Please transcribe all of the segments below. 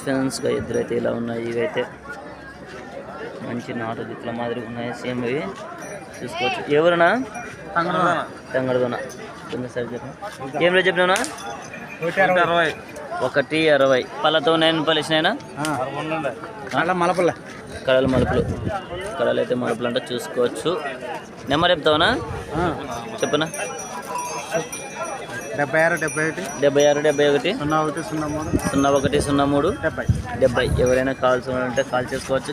ఫ్రెండ్స్గా ఎద్దులైతే ఇలా ఉన్నాయి. ఇవైతే మంచి నాటు దిక్కుల మాదిరి ఉన్నాయి. సేమ్ ఇవి చూసుకోవచ్చు. ఎవరునా తంగడదోనా కింద సైడ్ చెప్పిన ఏం రేట్ చెప్పినా 160 పళ్ళతో నేను పలిసినాయినా కళలు మలుపులు కళలు అయితే మలుపులు అంటే చూసుకోవచ్చు. నెంబర్ చెప్తావునా చెప్పనా 76 71 0103 ఎవరైనా కావాల్సి ఉంటే కాల్ చేసుకోవచ్చు.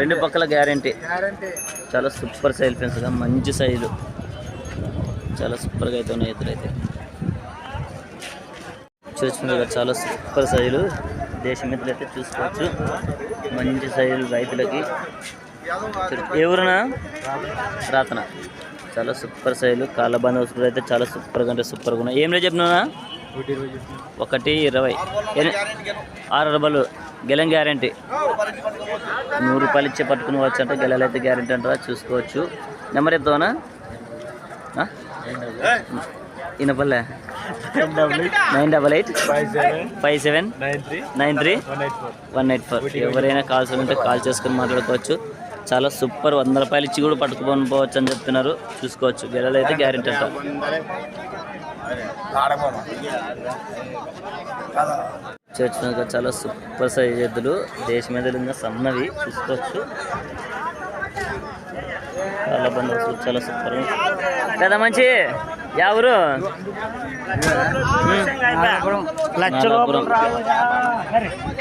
రెండు పక్కల గ్యారంటీ. చాలా సూపర్ సైజ్ ఫ్రెండ్స్ గా మంచి సైజులు చాలా సూపర్గా అయితే ఉన్నాయి. ఎదురైతే చూసుకుంటే చాలా సూపర్ సైజులు దేశం ఎద్దులు అయితే చూసుకోవచ్చు. మంచి సైజులు రైతులకి. ఎవరునా రాతన చాలా సూపర్ సైజులు కాళ్ళ బందోబస్తు అయితే చాలా సూపర్గా అంటే సూపర్గా ఉన్నాయి. ఏం రేట్ చెప్పినా 120 6 రూపాయలు గెలం గ్యారంటీ. 100 రూపాయలు ఇచ్చే పట్టుకుని వచ్చు అంటే గెలలు అయితే గ్యారంటీ అంటారా చూసుకోవచ్చు. నెంబర్ చెప్తావనా ఇనపల్లె 988 57 93 184. ఎవరైనా కాల్స్ ఉంటే కాల్ చేసుకుని మాట్లాడుకోవచ్చు. చాలా సూపర్ 100 రూపాయలు ఇచ్చి కూడా పట్టుకుని పోవచ్చు అని చెప్తున్నారు చూసుకోవచ్చు. గెలలు అయితే గ్యారెంటీ అంటారు. చూసుకోవచ్చు చాలా సూపర్ సైజ్ ఎద్దులు దేశం ఎద్దులు సన్నవి చూసుకోవచ్చు. చాలా బందోబస్తు చాలా సూపర్ కదా. మంచి ఎవరు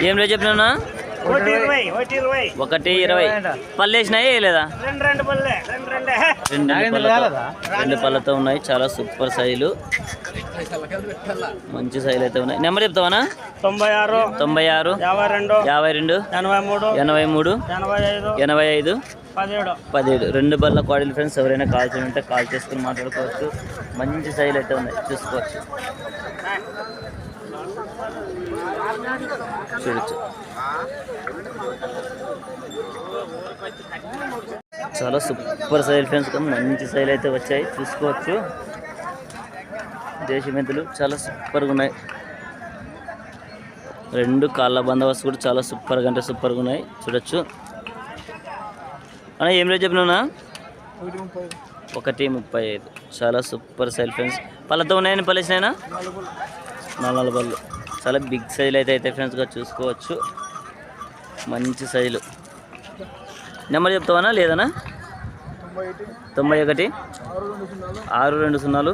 ఏం రేట్ చెప్పినా 120 పళ్ళు వేసినాయి లేదా 2 పళ్ళతో ఉన్నాయి. చాలా సూపర్ సైజులు మంచి సైజులు అయితే ఉన్నాయి. నెంబర్ చెప్తావనా 96 52 83 85 17. 2 బల్ల క్వాలిటీ ఫ్రెండ్స్ ఎవరైనా కాల్ ఉంటే కాల్ చేసుకుని మాట్లాడుకోవచ్చు. మంచి సైజులు అయితే ఉన్నాయి చూసుకోవచ్చు. చూడొచ్చు చాలా సూపర్ సైజ్ ఫ్రెండ్స్ మంచి సైజులు అయితే వచ్చాయి చూసుకోవచ్చు. దేశం ఎద్దులు చాలా సూపర్గా ఉన్నాయి. 2 కాళ్ళ బందోబస్తు కూడా చాలా సూపర్గా అంటే సూపర్గా ఉన్నాయి చూడొచ్చు. అన్న ఏం రేట్ చెప్పినా 135. చాలా సూపర్ సైజ్ ఫ్రెండ్స్. పళ్ళతో ఉన్నాయని పలిసినాయినా 4 పళ్ళు చాలా బిగ్ సైజులు అయితే ఫ్రెండ్స్గా చూసుకోవచ్చు. మంచి సైజులు. నెంబర్ చెప్తావనా లేదనా 91 620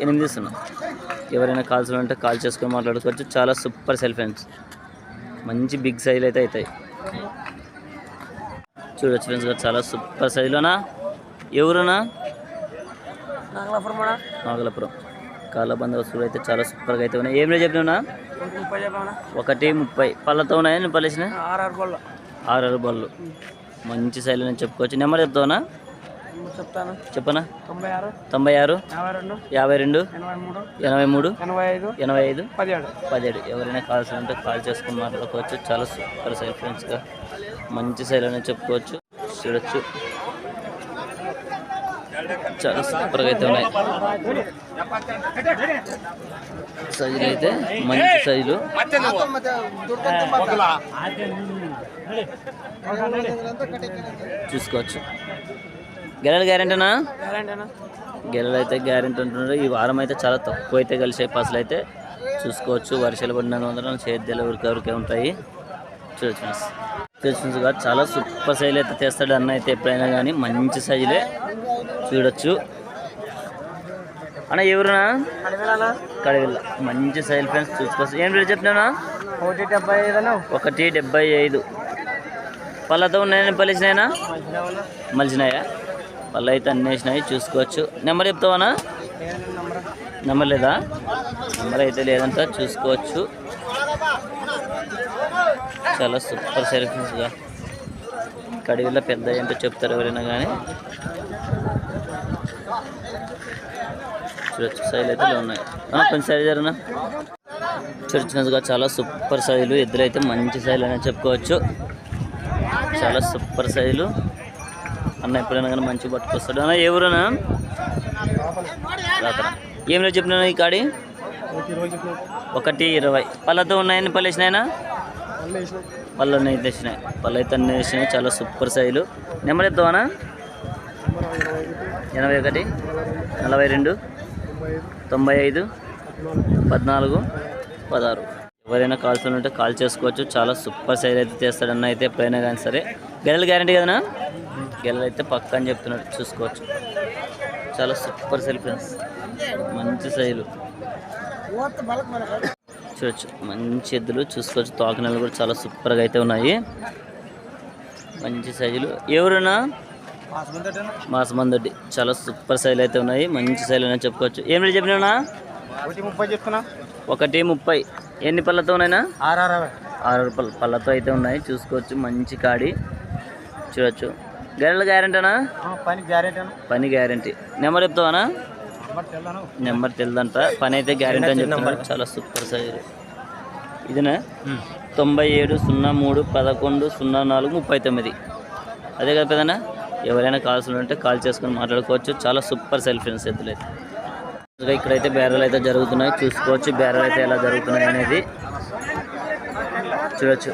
428 ఎవరైనా కాల్స్ ఉంటే కాల్ చేసుకొని మాట్లాడుకోవచ్చు. చాలా సూపర్ సైజ్ ఫ్రెండ్స్ మంచి బిగ్ సైజులు అయితే అవుతాయి చూడొచ్చు ఫ్రెండ్స్. చాలా సూపర్ సైజులోనా ఎవరునా నాగలాపురం కాళ్ళ బందోబస్తు అయితే చాలా సూపర్గా అయితే ఉన్నాయి. ఏం రేట్ చెప్పినా 130 పళ్ళతో ఉన్నాయా నేను పలిసిన 6 బళ్ళు మంచి సైజులు అని చెప్పుకోవచ్చు. నెంబర్ చెప్తావనా చెప్పనా 96 52 83 85 17. ఎవరైనా కాల్స్ ఉంటే కాల్ చేసుకుని మాట్లాడుకోవచ్చు. చాలా సూపర్ సైజ్ ఫ్రెండ్స్గా మంచి సైజులు అని చెప్పుకోవచ్చు. చూడొచ్చు చాలా సూపర్గా అయితే ఉన్నాయి సైజులు అయితే మంచి సైజులు చూసుకోవచ్చు. గెలలు గ్యారెంటీనా గెలలు అయితే గ్యారెంటీ ఉంటున్నారు. ఈ వారం అయితే చాలా తక్కువ అయితే కలిసే పసలు అయితే చూసుకోవచ్చు. వర్షాలు పడినందువల్ల సేద్యాలు ఊరికే ఉంటాయి చూడొచ్చు. చాలా సూపర్ సైజులు అయితే తెస్తాడు అన్న అయితే ఎప్పుడైనా కానీ మంచి సైజులే చూడొచ్చు. అన్న ఎవరునా కడివిల్ల మంచి సైజులు ఫ్రెండ్స్ చూసుకోవచ్చు. ఏం రేట్ చెప్పినా 175 పళ్ళతో ఉన్నాయని పలిసినాయినా మలిసినాయా పళ్ళు అయితే అన్నీ వేసినాయి చూసుకోవచ్చు. నెంబర్ చెప్తావనా నెంబర్ లేదా నెంబర్ అయితే లేదంట చూసుకోవచ్చు. చాలా సూపర్ సర్వీసెస్గా కడివిల్ల పెద్ద ఏంటో చెప్తారు ఎవరైనా కానీ చూడొచ్చు. సైజులు అయితే ఉన్నాయి కొంచెం సైజు జరగనా చూడొచ్చినట్టుగా చాలా సూపర్ సైజులు ఎద్దులు అయితే మంచి సైజులు అనేది చెప్పుకోవచ్చు. చాలా సూపర్ సైజులు అన్న ఎప్పుడైనా కానీ మంచి పట్టుకొస్తాడు. అన్న ఎవరునా రాత్ర ఏం రేట్ చెప్పినా ఈ కాడి 1:20. పళ్ళతో ఉన్నాయని పళ్ళు వేసినాయినా? పళ్ళు అయితే వేసినాయి. పళ్ళు అయితే అన్నీ వేసినాయి. చాలా సూపర్ సైజులు. నెంబర్ చెప్తావానా? 81 42 95 14 16. ఎవరైనా కాల్స్ ఉంటే కాల్ చేసుకోవచ్చు. చాలా సూపర్ సైజ్ అయితే చేస్తాడన్న అయితే ఎప్పుడైనా కానీ సరే. గెలలు గ్యారంటీ కదనా? గెలలు అయితే పక్క అని చెప్తున్నాడు, చూసుకోవచ్చు. చాలా సూపర్ సైజ్ ఫ్రెండ్స్, మంచి సైజులు చూడొచ్చు. మంచి ఎద్దులు చూసుకోవచ్చు. తోకనెలు కూడా చాలా సూపర్గా అయితే ఉన్నాయి. మంచి సైజులు. ఎవరునా? మాసమందొడ్డి. చాలా సూపర్ సైజులు అయితే ఉన్నాయి. మంచి సైజులు అని చెప్పుకోవచ్చు. ఏం రేట్ చెప్పినా? 1:30. ఎన్ని పళ్ళతో ఉన్నాయినా? 6 పళ్ళతో అయితే ఉన్నాయి, చూసుకోవచ్చు. మంచి కాడి చూడొచ్చు. గెలల గ్యారెంటీనా? పని గ్యారెంటీ. నెంబర్ చెప్తావానా? నెంబర్ తెలియదంట, పని అయితే గ్యారెంటీ అని చెప్తున్నారు. చాలా సూపర్ సైజు ఇదేనా? 97 03 11 04 39. అదే కదా పెదనా? ఎవరైనా కాల్స్ ఉంటే కాల్ చేసుకొని మాట్లాడుకోవచ్చు. చాలా సూపర్ సైజ్ ఫ్రెండ్స్ ఎద్దులు అయితే. ఇక్కడైతే బేరాలు అయితే జరుగుతున్నాయి, చూసుకోవచ్చు. బేరాలు అయితే ఎలా జరుగుతున్నాయి అనేది చూడొచ్చు.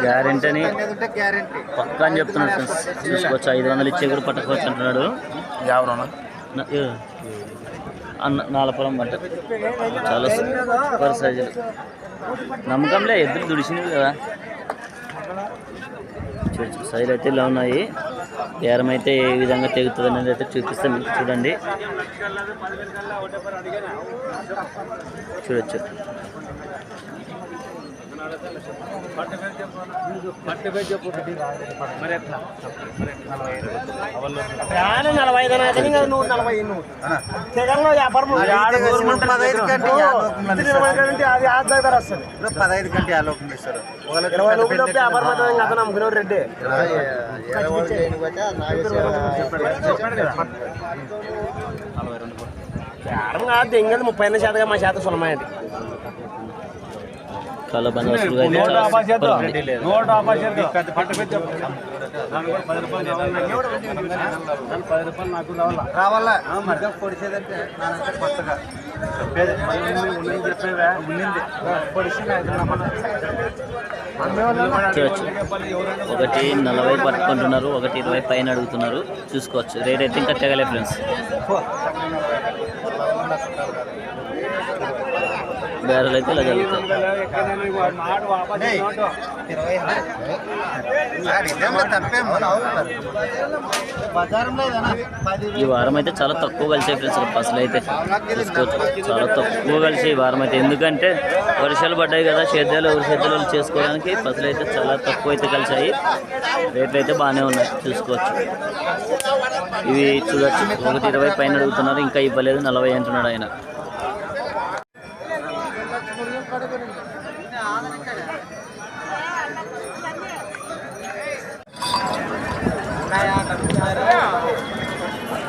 గ్యారెంటీ అని పక్కా అని చెప్తున్నాడు ఫ్రెండ్స్, చూసుకోవచ్చు. 500 ఇచ్చే కూడా పట్టుకోవచ్చు అంటున్నాడు. నాలపురం పంట. చాలా సూపర్ సైజులు. నమ్మకంలే ఎద్దులు దుడిసినవి కదా. చూడచ్చు సైజులు అయితే ఇలా ఉన్నాయి. బేరం అయితే ఏ విధంగా తెగుతుంది అనేది అయితే చూపిస్తాను మీకు, చూడండి. చూడొచ్చు. ఎంగది 30% మా శాతం సులమాయండి. చాలా బందోబస్తులుగా అయితే చాలా సూపర్ ఉంది. చూడొచ్చు. 1:40 పట్టుకుంటున్నారు, 1:20 పైన అడుగుతున్నారు, చూసుకోవచ్చు. రేట్ అయితే ఇంకా తెగలే ఫ్రెండ్స్. బేరాలు అయితే ఇలా జరుగుతాయి. ఈ వారం అయితే చాలా తక్కువ కలిసే ఫ్రెండ్స్ అసలు అయితే చూసుకోవచ్చు. చాలా తక్కువ కలిసి ఈ వారం అయితే, ఎందుకంటే వర్షాలు పడ్డాయి కదా, సేద్యాలు చేసుకోవడానికి పసులు అయితే చాలా తక్కువ అయితే కలిసాయి. రేట్లు అయితే బాగానే ఉన్నాయి, చూసుకోవచ్చు. ఇవి చూడొచ్చు. 1:20 పైన అడుగుతున్నారు, ఇంకా ఇవ్వలేదు. 40 అంటున్నాడు ఆయన.